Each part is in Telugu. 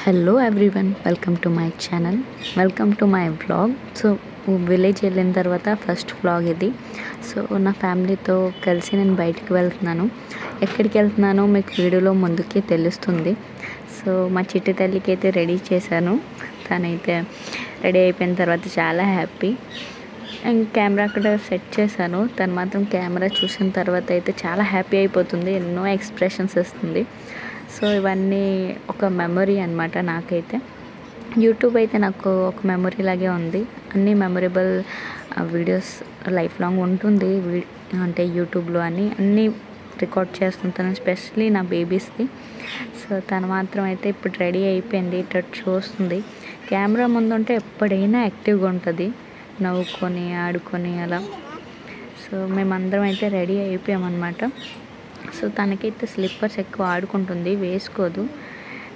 Hello everyone, welcome to my channel, welcome to my vlog. So village వెళ్ళిన తర్వాత ఫస్ట్ వ్లాగ్ ఇది. సో నా ఫ్యామిలీతో కలిసి నేను బయటికి వెళ్తున్నాను. ఎక్కడికి వెళ్తున్నానో మీకు వీడియోలో ముందుకే తెలుస్తుంది. సో మా చిట్టి తల్లికి అయితే రెడీ చేశాను. తనైతే రెడీ అయిపోయిన తర్వాత చాలా హ్యాపీ. కెమెరా అక్కడ సెట్ చేశాను. తను మాత్రం కెమెరా చూసిన తర్వాత అయితే చాలా హ్యాపీ అయిపోతుంది, ఎన్నో ఎక్స్ప్రెషన్స్ ఇస్తుంది. సో ఇవన్నీ ఒక మెమొరీ అనమాట. నాకైతే యూట్యూబ్ అయితే నాకు ఒక మెమొరీ లాగే ఉంది. అన్నీ మెమొరబుల్ వీడియోస్ లైఫ్ లాంగ్ ఉంటుంది. అంటే యూట్యూబ్లో అన్నీ రికార్డ్ చేస్తుంటాను, ఎస్పెషలీ నా బేబీస్కి. సో తను మాత్రం అయితే ఇప్పుడు రెడీ అయిపోయింది, ఇట్లా చూస్తుంది. కెమెరా ముందు ఉంటే ఎప్పుడైనా యాక్టివ్గా ఉంటుంది, నవ్వుకొని ఆడుకొని అలా. సో మేమందరం అయితే రెడీ అయిపోయామన్నమాట. సో తనకైతే స్లిప్పర్స్ ఎక్కువ ఆడుకుంటుంది, వేసుకోదు.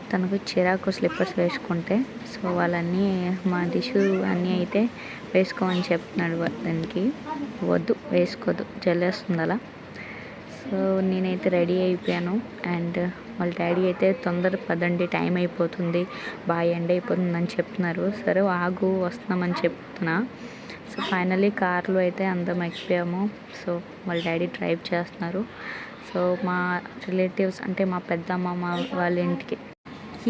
తనకు చిరాకు స్లిప్పర్స్ వేసుకుంటే. సో వాళ్ళన్నీ మా దిశు అన్నీ అయితే వేసుకోమని చెప్తున్నాడు. దానికి వద్దు, వేసుకోదు, జల్లేస్తుంది అలా. సో నేనైతే రెడీ అయిపోయాను. అండ్ వాళ్ళ డాడీ అయితే తొందర పదండి, టైం అయిపోతుంది, బాగా ఎండ్ అయిపోతుందని చెప్తున్నారు. సరే ఆగు, వస్తున్నామని చెప్తున్నా. సో ఫైనలీ కార్లో అయితే అందరం ఎక్కిపోయాము. సో వాళ్ళ డాడీ డ్రైవ్ చేస్తున్నారు. సో మా రిలేటివ్స్ అంటే మా పెద్దమ్మమ్మ వాళ్ళ ఇంటికి.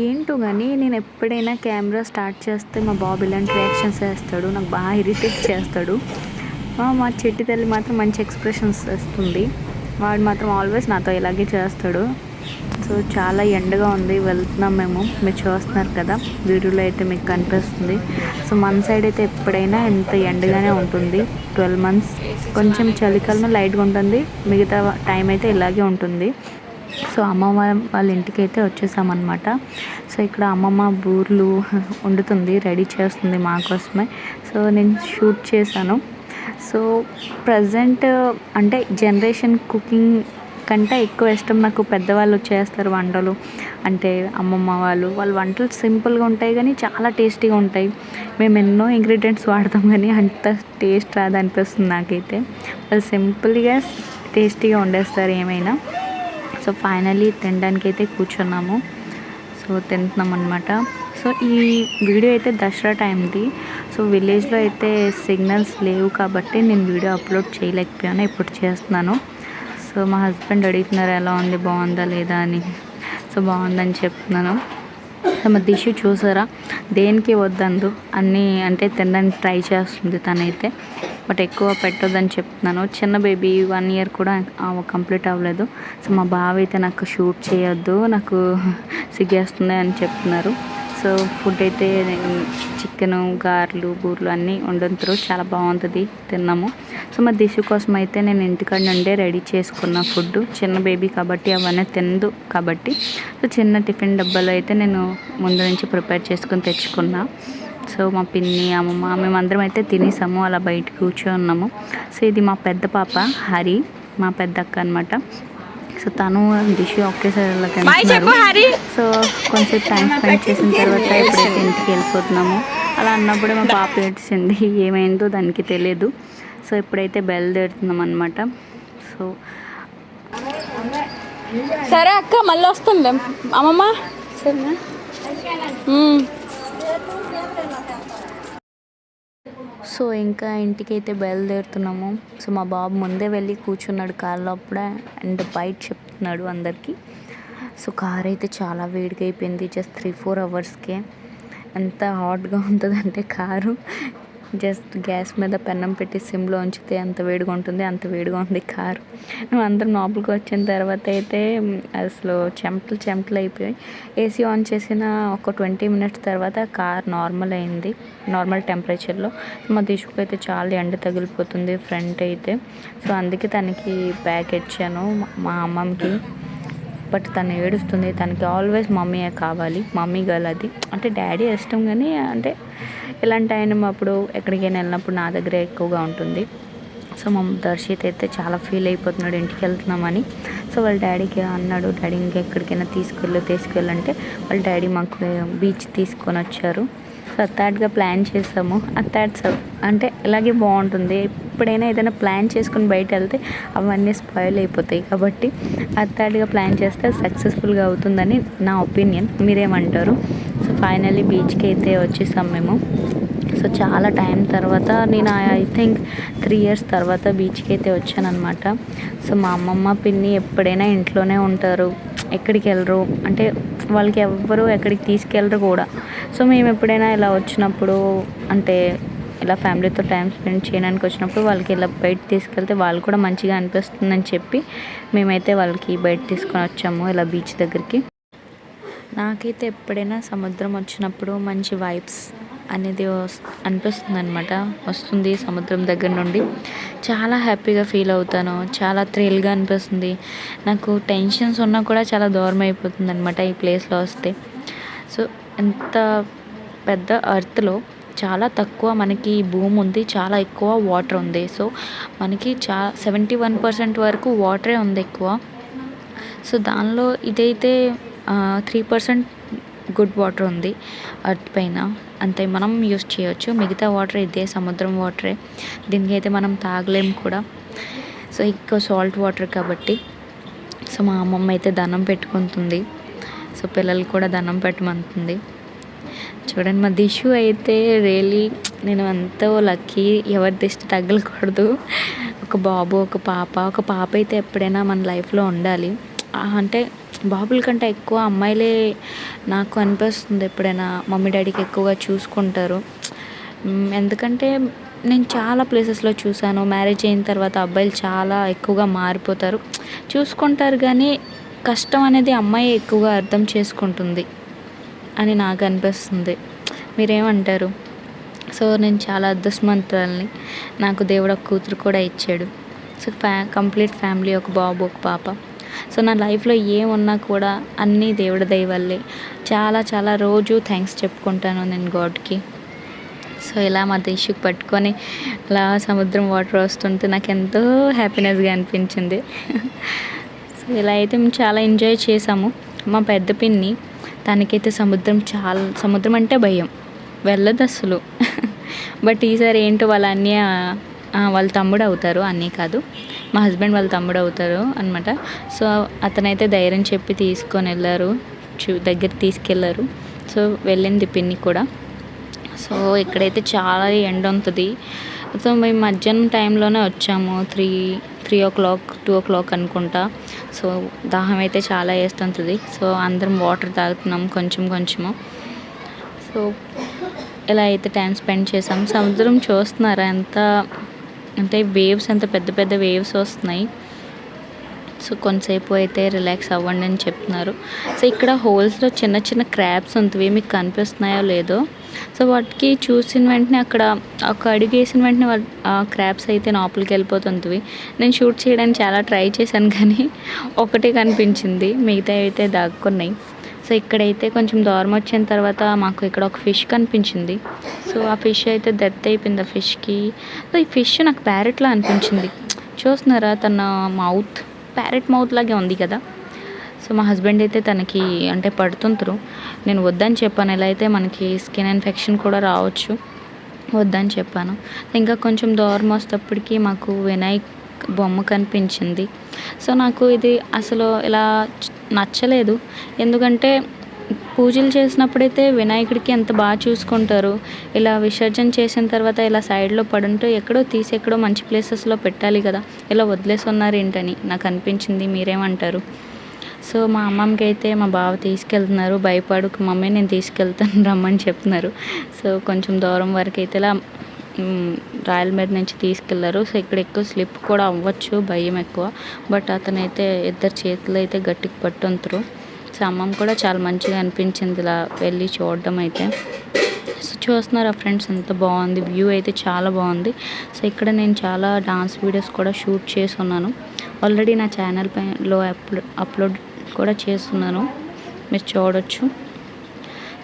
ఏంటో కానీ నేను ఎప్పుడైనా కెమెరా స్టార్ట్ చేస్తే మా బాబు ఇలాంటి రియాక్షన్స్ వేస్తాడు, నాకు బాగా ఇరిటేట్ చేస్తాడు. మా చెట్టి తల్లి మాత్రం మంచి ఎక్స్ప్రెషన్స్ ఇస్తుంది. వాడు మాత్రం ఆల్వేస్ నాతో ఇలాగే చేస్తాడు. సో చాలా ఎండగా ఉంది, వెళ్తున్నాం మేము. మీరు చూస్తున్నారు కదా వీడియోలో అయితే మీకు కనిపిస్తుంది. సో మన సైడ్ అయితే ఎప్పుడైనా ఇంత ఎండగానే ఉంటుంది. 12 months కొంచెం చలికాలం లైట్గా ఉంటుంది, మిగతా టైం అయితే ఇలాగే ఉంటుంది. సో అమ్మమ్మ వాళ్ళ ఇంటికి అయితే వచ్చేసామన్నమాట. సో ఇక్కడ అమ్మమ్మ బూర్లు వండుతుంది, రెడీ చేస్తుంది మా కోసమే. సో నేను షూట్ చేశాను. సో ప్రజెంట్ అంటే జనరేషన్ కుకింగ్ కంటే ఎక్కువ ఇష్టం నాకు పెద్దవాళ్ళు చేస్తారు వంటలు. అంటే అమ్మమ్మ వాళ్ళ వంటలు సింపుల్గా ఉంటాయి కానీ చాలా టేస్టీగా ఉంటాయి. మేము ఎన్నో ఇంగ్రీడియంట్స్ వాడతాం కానీ అంత టేస్ట్ రాదనిపిస్తుంది నాకైతే. వాళ్ళు సింపుల్గా టేస్టీగా వండేస్తారు ఏమైనా. సో ఫైనలీ తినడానికి అయితే కూర్చున్నాము. సో తింటున్నాం అనమాట. సో ఈ వీడియో అయితే దసరా టైంది. సో విలేజ్లో అయితే సిగ్నల్స్ లేవు కాబట్టి నేను వీడియో అప్లోడ్ చేయలేకపోయాను, ఇప్పుడు చేస్తున్నాను. సో మా హస్బెండ్ అడుగుతున్నారు ఎలా ఉంది, బాగుందా లేదా అని. సో బాగుందని చెప్తున్నాను. సో మా దిశు చూసారా, దేనికి వద్దందు అన్నీ అంటే తినడానికి ట్రై చేస్తుంది తనైతే. బట్ ఎక్కువ పెట్టొద్దని చెప్తున్నాను. చిన్న బేబీ 1 year కూడా కంప్లీట్ అవ్వలేదు. సో మా బావ అయితే నాకు షూట్ చేయొద్దు, నాకు సిగ్గేస్తుంది అని చెప్తున్నారు. సో ఫుడ్ అయితే చికెను, గారెలు, బూర్లు అన్నీ వండుతారు, చాలా బాగుంటుంది, తిన్నాము. సో మా దిశు కోసం అయితే నేను ఇంటికాడ నుండే రెడీ చేసుకున్న ఫుడ్. చిన్న బేబీ కాబట్టి అవన్నీ తినదు కాబట్టి సో చిన్న టిఫిన్ డబ్బాలో అయితే నేను ముందు నుంచి ప్రిపేర్ చేసుకొని తెచ్చుకున్నా. సో మా పిన్ని, అమ్మమ్మ మేమందరం అయితే తినేసాము, అలా బయట కూర్చొన్నాము. సో ఇది మా పెద్ద పాప హరి, మా పెద్ద అక్క అనమాట. సో తను దిశ ఒకేసారి వెళ్తున్నారు. సో కొంచెం టైం స్పెండ్ చేసిన తర్వాత ఎప్పుడైతే ఇంటికి వెళ్ళిపోతున్నాము. అలా అన్నప్పుడే మా పాప ఏడ్చింది, ఏమైందో దానికి తెలియదు. సో ఇప్పుడైతే బయలుదేరుతున్నాం అనమాట. సో సరే అక్క, మళ్ళీ వస్తుంది అమ్మమ్మ. సరేనా? సో ఇంకా ఇంటికైతే బయలుదేరుతున్నాము. సో మా బాబు ముందే వెళ్ళి కూర్చున్నాడు కార్లో అప్పుడే, అండ్ బయట చెప్తున్నాడు అందరికీ. సో కార్ అయితే చాలా వేడిగా అయిపోయింది, జస్ట్ 3-4 hours ఎంత హాట్గా ఉంటుందంటే కారు. జస్ట్ గ్యాస్ మీద పెన్నం పెట్టి సిమ్లో ఉంచితే ఎంత వేడిగా ఉంటుంది, అంత వేడిగా ఉంది కారు. మేము అందరం లోపలికి వచ్చిన తర్వాత అయితే అసలు చెమటలు అయిపోయాయి. ఏసీ ఆన్ చేసిన ఒక 20 minutes తర్వాత కార్ నార్మల్ అయింది, నార్మల్ టెంపరేచర్లో. మా దిశకు అయితే చాలా ఎండ తగిలిపోతుంది ఫ్రంట్ అయితే. సో అందుకే తనకి బ్యాగ్ ఇచ్చాను మా అమ్మమ్మకి. బట్ తను ఏడుస్తుంది, తనకి ఆల్వేస్ మమ్మీయే కావాలి, మమ్మీ గర్ల్ అది. అంటే డాడీ ఇష్టం కానీ అంటే ఇలాంటి ఆయన అప్పుడు ఎక్కడికైనా వెళ్ళినప్పుడు నా దగ్గరే ఎక్కువగా ఉంటుంది. సో మా దర్శిత్ అయితే చాలా ఫీల్ అయిపోతున్నాడు ఇంటికి వెళ్తున్నామని. సో వాళ్ళ డాడీకి అన్నాడు, డాడీ ఇంకెక్కడికైనా తీసుకెళ్ళంటే వాళ్ళ డాడీ మాకు బీచ్ తీసుకొని వచ్చారు. సో అత్తాడ్గా ప్లాన్ చేసాము. అంటే ఇలాగే బాగుంటుంది. ఎప్పుడైనా ఏదైనా ప్లాన్ చేసుకుని బయట వెళ్తే అవన్నీ స్పాయిల్ అయిపోతాయి కాబట్టి అత్తాడ్గా ప్లాన్ చేస్తే సక్సెస్ఫుల్గా అవుతుందని నా ఒపీనియన్. మీరేమంటారు? సో ఫైనల్లీ బీచ్కి అయితే వచ్చేసాం మేము. సో చాలా టైం తర్వాత నేను ఐ థింక్ 3 years తర్వాత బీచ్కి అయితే వచ్చాను అనమాట. సో మా అమ్మమ్మ పిన్ని ఎప్పుడైనా ఇంట్లోనే ఉంటారు, ఎక్కడికి వెళ్ళరు, అంటే వాళ్ళకి ఎవ్వరు ఎక్కడికి తీసుకెళ్ళరు కూడా. సో మేము ఎప్పుడైనా ఇలా వచ్చినప్పుడు, అంటే ఇలా ఫ్యామిలీతో టైం స్పెండ్ చేయడానికి వచ్చినప్పుడు వాళ్ళకి ఇలా బయట తీసుకెళ్తే వాళ్ళు కూడా మంచిగా అనిపిస్తుందని చెప్పి మేమైతే వాళ్ళకి బయట తీసుకొని వచ్చాము ఇలా బీచ్ దగ్గరికి. నాకైతే ఎప్పుడైనా సముద్రం వచ్చినప్పుడు మంచి వైబ్స్ అనేది అనిపిస్తుంది అనమాట, వస్తుంది సముద్రం దగ్గర నుండి. చాలా హ్యాపీగా ఫీల్ అవుతాను, చాలా థ్రిల్గా అనిపిస్తుంది. నాకు టెన్షన్స్ ఉన్నా కూడా చాలా దూరం అయిపోతుంది అనమాట ఈ ప్లేస్లో వస్తే. సో ఎంత పెద్ద ఎర్త్లో చాలా తక్కువ మనకి భూమి ఉంది, చాలా ఎక్కువ వాటర్ ఉంది. సో మనకి 71% వరకు వాటరే ఉంది ఎక్కువ. సో దానిలో ఇదైతే 3% గుడ్ వాటర్ ఉంది ఎర్త్ పైన, అంతే మనం యూస్ చేయొచ్చు. మిగతా వాటర్ ఇదే సముద్రం వాటరే, దీనికి అయితే మనం తాగలేము కూడా. సో ఎక్కువ సాల్ట్ వాటర్ కాబట్టి. సో మా అమ్మమ్మ అయితే దండం పెట్టుకుంటుంది, సో పిల్లలు కూడా దండం పెట్టమంటుంది. చూడండి మా దిషు అయితే రియలీ నేను ఎంతో లక్కీ, ఎవరి దిష్టి తగలకూడదు. ఒక బాబు ఒక పాప అయితే ఎప్పుడైనా మన లైఫ్లో ఉండాలి. అంటే బాబుల కంటే ఎక్కువ అమ్మాయిలే నాకు అనిపిస్తుంది. ఎప్పుడైనా మమ్మీ డాడీకి ఎక్కువగా చూసుకుంటారు. ఎందుకంటే నేను చాలా ప్లేసెస్లో చూసాను, మ్యారేజ్ అయిన తర్వాత అబ్బాయిలు చాలా ఎక్కువగా మారిపోతారు, చూసుకుంటారు, కానీ కష్టం అనేది అమ్మాయి ఎక్కువగా అర్థం చేసుకుంటుంది అని నాకు అనిపిస్తుంది. మీరేమంటారు? సో నేను చాలా అదృష్టవంతురాలిని, నాకు దేవుడు ఒక కూతురు కూడా ఇచ్చాడు. సో కంప్లీట్ ఫ్యామిలీ, ఒక బాబు ఒక పాప. సో నా లైఫ్లో ఏమున్నా కూడా అన్నీ దేవుడి దయ వల్లే. చాలా రోజు థ్యాంక్స్ చెప్పుకుంటాను నేను గాడ్కి. సో ఇలా మా దేశకు పట్టుకొని అలా సముద్రం వాటర్ వస్తుంటే నాకు ఎంతో హ్యాపీనెస్గా అనిపించింది. సో ఇలా అయితే మేము చాలా ఎంజాయ్ చేసాము. మా పెద్ద పిన్ని, తనకైతే సముద్రం అంటే భయం, వెళ్ళదు అసలు. బట్ ఈసారి ఏంటో వాళ్ళ అన్నయ్య, వాళ్ళ తమ్ముడు అవుతారు, అన్నీ కాదు మా హస్బెండ్ వాళ్ళ తమ్ముడు అవుతారు అనమాట. సో అతనైతే ధైర్యం చెప్పి తీసుకొని వెళ్ళారు, దగ్గర తీసుకెళ్ళారు. సో వెళ్ళింది పిన్ని కూడా. సో ఇక్కడైతే చాలా ఎండ ఉంటుంది. సో మేము మధ్యాహ్నం టైంలోనే వచ్చాము, 3 o'clock 2 o'clock అనుకుంటా. సో దాహం అయితే చాలా వేస్తుంటుంది. సో అందరం వాటర్ తాగుతున్నాం కొంచెము. సో ఇలా అయితే టైం స్పెండ్ చేసాం. సముద్రం చూస్తున్నారా ఎంత, అంటే వేవ్స్ ఎంత పెద్ద వేవ్స్ వస్తున్నాయి. సో కొంతసేపు అయితే రిలాక్స్ అవ్వండి అని చెప్తున్నారు. సో ఇక్కడ హోల్స్లో చిన్న క్రాబ్స్ ఉంటుంది, మీకు కనిపిస్తున్నాయో లేదో. సో వాటికి చూసిన వెంటనే అక్కడ ఒక అడుగు వేసిన వెంటనే క్రాబ్స్ అయితే లోపలికి వెళ్ళిపోతుంటుంది. నేను షూట్ చేయడానికి చాలా ట్రై చేశాను, కానీ ఒకటే కనిపించింది, మిగతా అయితే దాక్కున్నాయి. సో ఇక్కడైతే కొంచెం దూరం వచ్చిన తర్వాత మాకు ఇక్కడ ఒక ఫిష్ కనిపించింది. సో ఆ ఫిష్ అయితే డెత్ అయిపోయింది ఆ ఫిష్కి. సో ఈ ఫిష్ నాకు ప్యారెట్లా అనిపించింది. చూస్తున్నారా, తన మౌత్ ప్యారెట్ మౌత్ లాగే ఉంది కదా. సో మా హస్బెండ్ అయితే తనకి అంటే పడుతుంటారు, నేను వద్దని చెప్పాను. ఎలా అయితే మనకి స్కిన్ ఇన్ఫెక్షన్ కూడా రావచ్చు, వద్దని చెప్పాను. ఇంకా కొంచెం దూరం వచ్చేటప్పటికి మాకు వినాయక్ బొమ్మ కనిపించింది. సో నాకు ఇది అసలు ఇలా నచ్చలేదు, ఎందుకంటే పూజలు చేసినప్పుడైతే వినాయకుడికి ఎంత బాగా చూసుకుంటారు, ఇలా విసర్జన చేసిన తర్వాత ఇలా సైడ్లో పడుంటూ ఎక్కడో మంచి ప్లేసెస్లో పెట్టాలి కదా, ఇలా వదిలేసి ఉన్నారు ఏంటని నాకు అనిపించింది. మీరేమంటారు? సో మా అమ్మమ్మకి అయితే మా బావ తీసుకెళ్తున్నారు, భయపడుకు మమ్మీ నేను తీసుకెళ్తాను రమ్మని చెప్తున్నారు. సో కొంచెం దూరం వరకు అయితే ఇలా రాయల మీద నుంచి తీసుకెళ్లారు. సో ఇక్కడ ఎక్కువ స్లిప్ కూడా అవ్వచ్చు, భయం ఎక్కువ. బట్ అతనైతే ఇద్దరు చేతులు అయితే గట్టికి పట్టుంటారు. సో అమ్మమ్మ కూడా చాలా మంచిగా అనిపించింది ఇలా వెళ్ళి చూడడం అయితే. సో చూస్తున్నారా ఫ్రెండ్స్, ఎంత బాగుంది వ్యూ అయితే, చాలా బాగుంది. సో ఇక్కడ నేను చాలా డాన్స్ వీడియోస్ కూడా షూట్ చేసి ఉన్నాను, ఆల్రెడీ నా ఛానల్ పైలో అప్లోడ్ కూడా చేస్తున్నాను, మీరు చూడొచ్చు.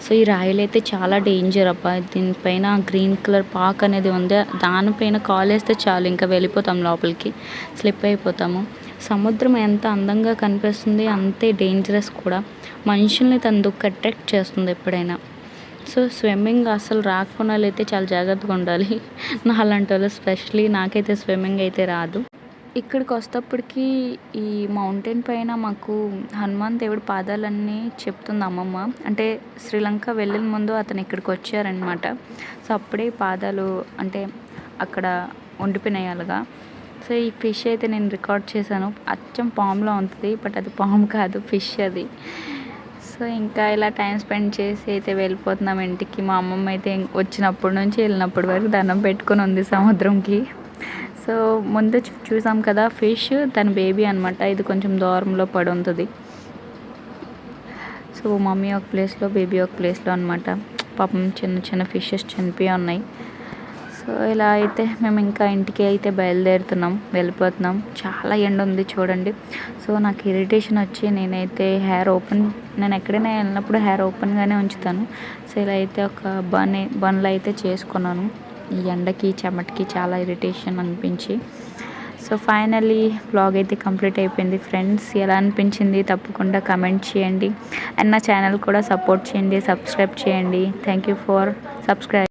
సో ఈ రాయలు అయితే చాలా డేంజర్ అబ్బా. దీనిపైన గ్రీన్ కలర్ పాక్ అనేది ఉంది, దానిపైన కాల్ వేస్తే చాలు ఇంకా వెళ్ళిపోతాం లోపలికి, స్లిప్ అయిపోతాము. సముద్రం ఎంత అందంగా కనిపిస్తుంది అంతే డేంజరస్ కూడా, మనుషుల్ని తనదుకు అట్రాక్ట్ చేస్తుంది ఎప్పుడైనా. సో స్విమ్మింగ్ అసలు రాకుండా అయితే చాలా జాగ్రత్తగా ఉండాలి, నా అలాంటి వాళ్ళు స్పెషలీ. నాకైతే స్విమ్మింగ్ అయితే రాదు. ఇక్కడికి వచ్చేటప్పటికి ఈ మౌంటైన్ పైన మాకు హనుమాన్ దేవుడి పాదాలన్నీ చెప్తుంది అమ్మమ్మ. అంటే శ్రీలంక వెళ్ళిన ముందు అతను ఇక్కడికి వచ్చారనమాట. సో అప్పుడే పాదాలు అంటే అక్కడ ఉండిపోయినాయి అలాగా. సో ఈ ఫిష్ అయితే నేను రికార్డ్ చేశాను. అచ్చం పాములా ఉంటుంది, బట్ అది పాము కాదు, ఫిష్ అది. సో ఇంకా ఇలా టైం స్పెండ్ చేసి అయితే వెళ్ళిపోతున్నాం ఇంటికి. మా అమ్మమ్మ అయితే వచ్చినప్పటి నుంచి వెళ్ళినప్పటి వరకు దండం పెట్టుకొని ఉంది సముద్రంకి. సో ముందు చూసాం కదా ఫిష్, తన బేబీ అనమాట. ఇది కొంచెం దూరంలో పడి ఉంటుంది. సో మమ్మీ ఒక ప్లేస్లో, బేబీ ఒక ప్లేస్లో అనమాట. పాపం చిన్న చిన్న ఫిషెస్ చనిపోయి ఉన్నాయి. సో ఇలా అయితే మేము ఇంకా ఇంటికి అయితే బయలుదేరుతున్నాం, వెళ్ళిపోతున్నాం. చాలా ఎండ ఉంది చూడండి. సో నాకు ఇరిటేషన్ వచ్చి నేనైతే నేను ఎక్కడైనా వెళ్ళినప్పుడు హెయిర్ ఓపెన్గానే ఉంచుతాను. సో ఇలా అయితే ఒక బన్లు అయితే చేసుకున్నాను. ఈ ఎండకి చెమటకి చాలా ఇరిటేషన్ అనిపించి. సో ఫైనల్లీ వ్లాగ్ అయితే కంప్లీట్ అయిపోయింది ఫ్రెండ్స్. ఎలా అనిపించింది తప్పకుండా కమెంట్ చేయండి. అండ్ నా ఛానల్ కూడా సపోర్ట్ చేయండి, సబ్స్క్రైబ్ చేయండి. Thank you for subscribe.